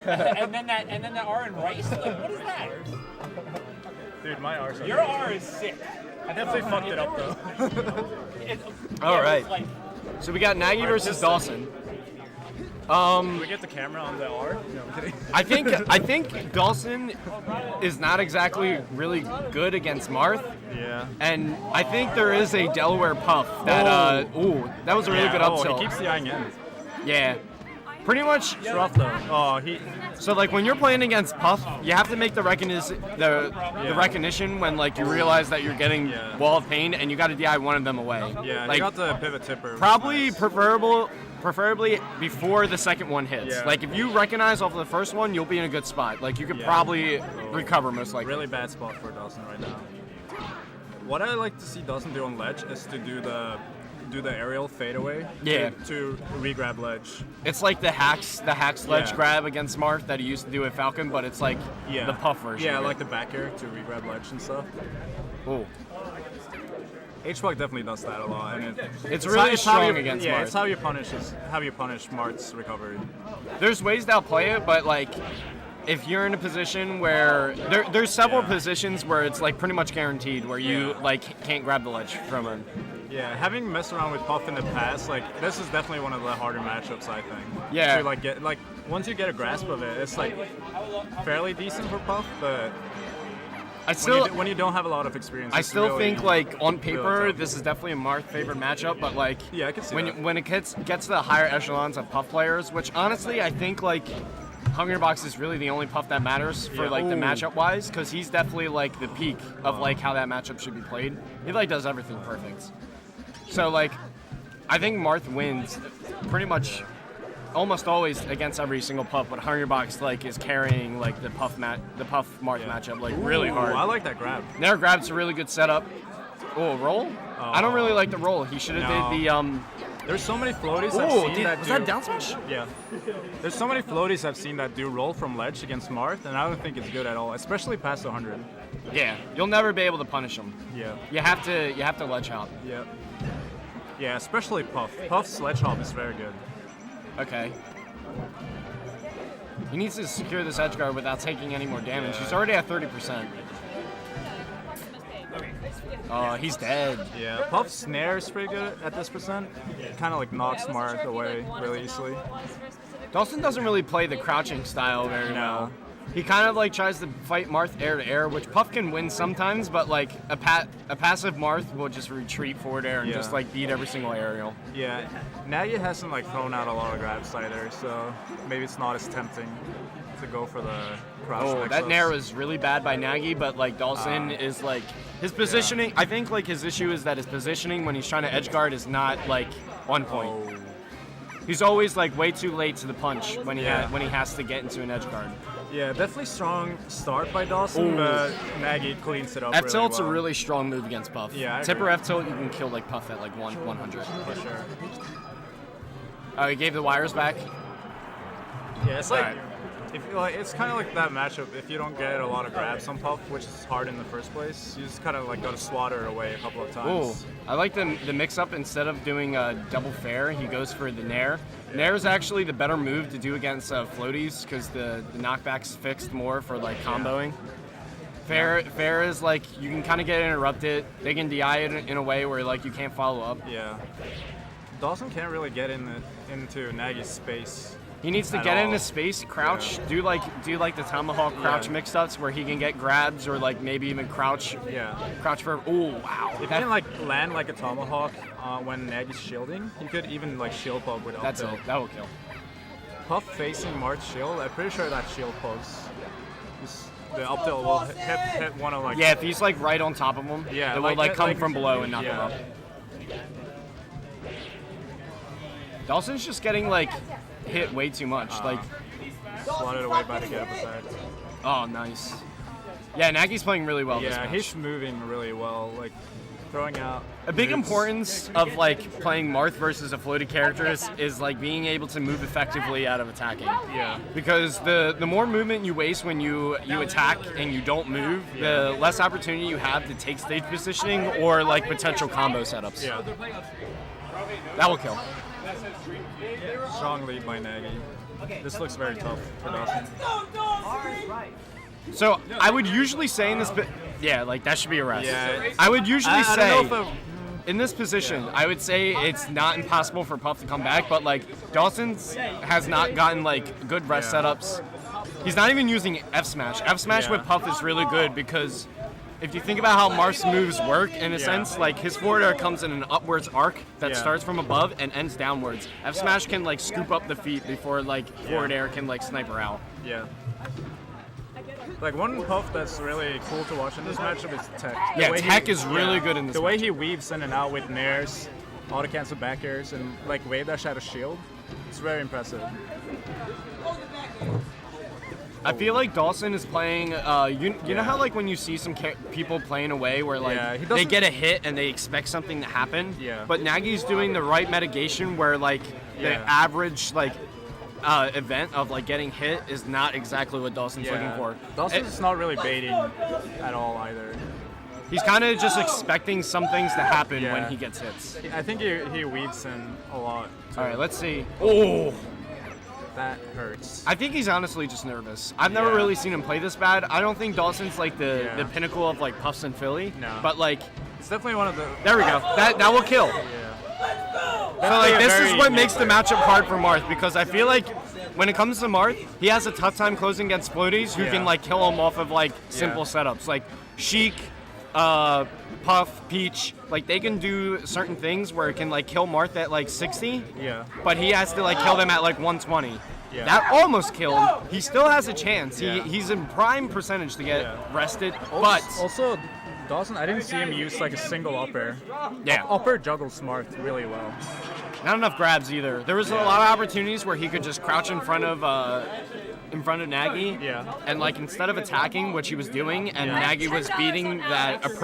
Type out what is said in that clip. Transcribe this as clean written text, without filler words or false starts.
and then that R in rice. Like, what is that? Dude, my R's. Your R is sick. I definitely fucked it up though. All right. So we got Nagy versus Dawson. Can we get the camera on the R? No, I'm kidding. I think Dawson is not exactly really good against Marth. Yeah. And I think there is a Delaware puff that that was a really good up tilt. He keeps the ing in. Yeah. Pretty much. It's rough though. Oh, So like when you're playing against Puff, you have to make the recognition when like you realize that you're getting Wall of Pain and you got to DI one of them away. Yeah, like, you got the pivot tipper. Probably preferably before the second one hits. Yeah. Like if you recognize off of the first one, you'll be in a good spot. Like you could probably recover most likely. Really bad spot for Dawson right now. What I like to see Dawson do on ledge is to do the aerial fadeaway to re-grab ledge. It's like the hacks ledge grab against Marth that he used to do with Falcon, but it's like the puff version. Yeah, like the back air to re-grab ledge and stuff. Oh. H-Puck definitely does that a lot, and it's really strong against Marth. Yeah, it's how you punish Marth's recovery. There's ways to outplay it, but like if you're in a position where there's several positions where it's like pretty much guaranteed where you like can't grab the ledge from him. Yeah, having messed around with Puff in the past, like this is definitely one of the harder matchups, I think. Yeah. To like get once you get a grasp of it, it's like fairly decent for Puff, but when you don't have a lot of experience, I still really, think like on paper really this is definitely a Marth favorite matchup, but like I can see when it gets to the higher echelons of Puff players, which honestly I think like Hungrybox is really the only Puff that matters for like the matchup wise, because he's definitely like the peak of like how that matchup should be played. He like does everything perfect. So like I think Marth wins pretty much almost always against every single Puff, but Hungrybox like is carrying like the Puff Marth matchup like really hard. I like that grab. Nair grab's a really good setup. Oh, roll? I don't really like the roll. He should have did the There's so many floaties I've seen that was that down smash? Yeah. There's so many floaties I've seen that do roll from ledge against Marth, and I don't think it's good at all, especially past 100. Yeah, you'll never be able to punish him. Yeah. You have to ledge hop. Yeah. Yeah, especially Puff. Puff's ledge hop is very good. Okay. He needs to secure this edge guard without taking any more damage. He's already at 30%. Oh, he's dead. Yeah, Puff's snare is pretty good at this percent. It kind of like knocks Marth away really easily. Dawson doesn't really play the crouching style very well. He kind of like tries to fight Marth air to air, which Puff can win sometimes, but like a passive Marth will just retreat forward air and just like beat every single aerial. Yeah, Nagy hasn't like thrown out a lot of grabs either, so maybe it's not as tempting to go for the crouch. Oh, that nair was really bad by Nagy, but like Dawson is like his positioning. I think like his issue is that his positioning when he's trying to edge guard is not like on point. He's always like way too late to the punch when he has to get into an edge guard. Yeah, definitely strong start by Dawson, but Nagy cleans it up F-tilt's really well. a really strong move against Puff. Yeah, Tipper F-tilt, you can kill like Puff at like 100. For sure. Oh, he gave the wires back? Yeah, it's like, it's kind of like that matchup. If you don't get a lot of grabs on Puff, which is hard in the first place, you just kind of like got to swatter away a couple of times. I like the mix-up. Instead of doing a double fair, he goes for the nair. Nair is actually the better move to do against floaties because the knockback's fixed more for like comboing. Fair is like you can kind of get interrupted. They can DI it in a way where like you can't follow up. Yeah. Dawson can't really get into Nagy's space. He needs to get into space, crouch, do like the tomahawk crouch mix-ups where he can get grabs or like maybe even crouch. Yeah. Crouch for. Oh wow. If he can like land like a tomahawk when Nagy's shielding, he could even like shield pop with up tilt. That will kill. Puff facing Marth's shield. I'm pretty sure that shield pulls. The up tilt will hit one of like. Yeah, if he's like right on top of him, it will like come from below and knock him up. Dawson's just getting like hit way too much. Like swatted away by the get up effect. Oh, nice. Yeah, Nagy's playing really well. Yeah, this match. he's moving really well. Like throwing out. A big importance of like playing Marth versus a floated character is like being able to move effectively out of attacking. Yeah. Because the more movement you waste when you attack and you don't move, the less opportunity you have to take stage positioning or like potential combo setups. Yeah. That will kill. Strong lead by Nagy. This looks very tough for Dawson. So I would usually say in this, yeah, like that should be a rest. Yeah. I would usually say I don't know if in this position, I would say it's not impossible for Puff to come back, but like Dawson's has not gotten like good rest setups. He's not even using F smash. F smash with Puff is really good because if you think about how Marth's moves work, in a sense, like his forward air comes in an upwards arc that starts from above and ends downwards. F smash can like scoop up the feet before like forward air can like sniper out. Yeah. Like one Puff that's really cool to watch in this matchup is Tech. Yeah, Tech is really good in this. The way he weaves in and out with nairs, auto cancel back airs, and like wave dash out of shield, it's very impressive. I feel like Dawson is playing. You know how like when you see some people playing away where like they get a hit and they expect something to happen. Yeah. But Nagy's doing the right mitigation where like the average like event of like getting hit is not exactly what Dawson's looking for. Dawson's not really baiting at all either. He's kind of just expecting some things to happen when he gets hits. I think he weaves in a lot. All right, let's see. Oh. That hurts. I think he's honestly just nervous. I've never really seen him play this bad. I don't think Dawson's like the pinnacle of like Puffs in Philly. No. But like, it's definitely one of the. There we go. That will kill. So like this is what makes the matchup hard for Marth because I feel like when it comes to Marth, he has a tough time closing against floaties who can like kill him off of like simple setups like Sheik, Puff, Peach. Like they can do certain things where it can like kill Marth at like 60. Yeah. But he has to like kill them at like 120. Yeah. That almost killed. He still has a chance. He's in prime percentage to get rested. But also, Dawson, I didn't see him use like a single up air. Yeah. Up air juggles Marth really well. Not enough grabs either. There was a lot of opportunities where he could just crouch in front of Nagy. Yeah. And like instead of attacking, which he was doing, and Nagy was beating that approach.